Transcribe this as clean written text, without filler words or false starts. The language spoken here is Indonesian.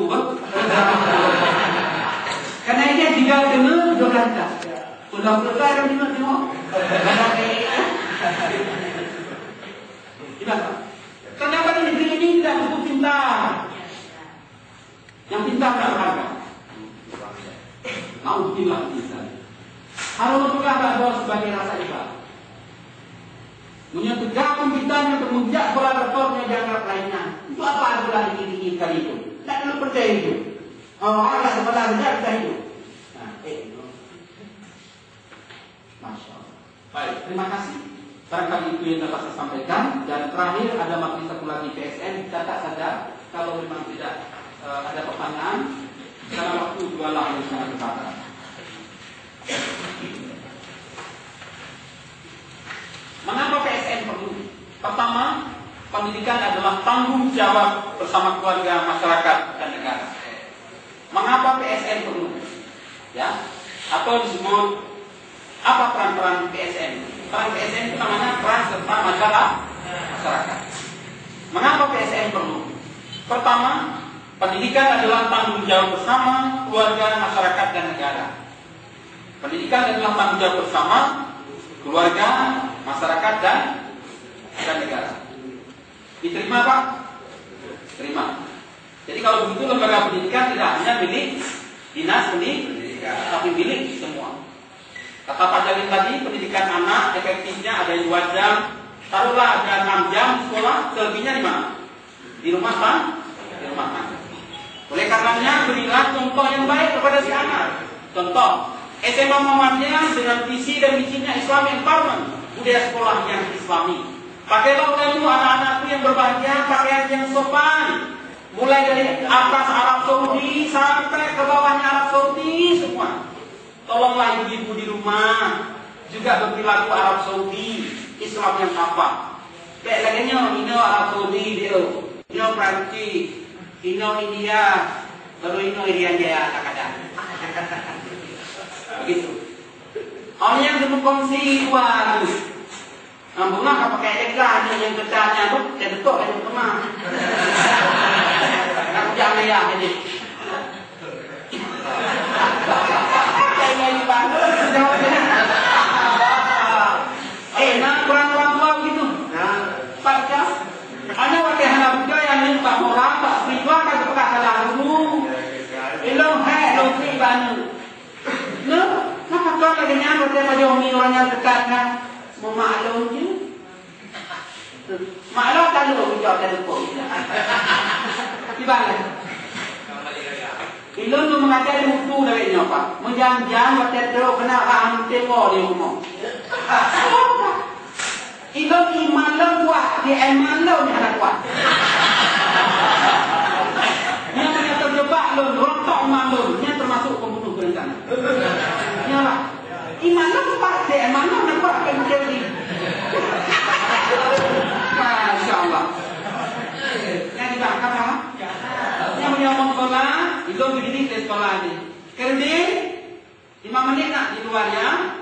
tu, karena dia 3 kena 2 kata. Pulau Kelai dia tengok. Gimana? Kenapa di negeri ini tidak cukup pintar? Yang pintar tak berharga. Nauzubillah bisa. Harus berkah bos sebagai rasa ibadah. Punya tegakkan kitanya untuk menjak kolaboratornya dianggap lainnya. Itu apa adalah ini kali itu? Tak perlu percaya itu. Oh, Allah sebenarnya kita itu. Nah, Masya Allah. Baik, terima kasih. Barangkali itu yang dapat saya sampaikan. Dan terakhir ada materi satu lagi PSN. Catat saja kalau memang tidak ada pertanyaan. Karena waktu jualan yang sangat terbatas. Mengapa PSN perlu? Pertama, pendidikan adalah tanggung jawab bersama keluarga, masyarakat, dan negara. Mengapa PSN perlu? Ya, atau disebut apa peran-peran PSN? Peran PSN itu namanya peran serta masyarakat. Mengapa PSN perlu? Pertama, pendidikan adalah tanggung jawab bersama keluarga, masyarakat, dan negara. Pendidikan adalah tanggung jawab bersama keluarga, masyarakat, dan negara. Diterima Pak? Terima. Jadi kalau begitu lembaga pendidikan tidak hanya milik dinas pendidikan, tapi milik semua. Kata Pak Jalil tadi, pendidikan anak efektifnya ada 2 jam. Taruhlah ada 6 jam sekolah, selebihnya di mana? Di rumah tangga. Oleh karenanya berilah contoh yang baik kepada si anak. Contoh, SMA Muhammadiyah dengan visi dan misinya Islam Empowerment, budaya sekolah yang Islami. Pakailah oleh anak-anakku yang berbahagia pakaian yang sopan, mulai dari atas Arab Saudi sampai ke bawahnya Arab Saudi semua. Tolonglah ibu-ibu di rumah juga berperilaku Arab Saudi, Islam yang apa? Kayak laginya ini Arab Saudi dia, ini Prancis, ini India, baru ini India kadang-kadang. Begitu. Orang yang berkongsi waduh. Nampaknya apa kayak eklah yang ketatnya tuh kayak betul kayak teman. Aku jangan ya ini. Kayak banget jawabnya. Nah kurang-kurang tua begitu. Nah, baca. Hanya pakai anak juga yang tak orang tak pribadi kan berkata lalu. Ilmu hai lo pribadi. Nah, kenapa kau lagi nyamper dia pada orang yang dekat kan? Mau maklum je. Maklum tak lu jawab dari kau. Gimana? Ilmu tu mengajar buku dari ini apa? Menjangan waktu itu kena rahang tengok di rumah. Ilmu iman lo kuat, dia iman lo ni anak kuat. Yang punya terjebak lo, rontok iman lo, yang termasuk pembunuh berencana. Nyala. Iman lo kuat, dia iman lo nak kuat kan jadi. Masya Allah. Yang dibangkang apa? Yang punya omong sekolah, itu dididik di sekolah ni. Kerja 5 menit nak di luar ya.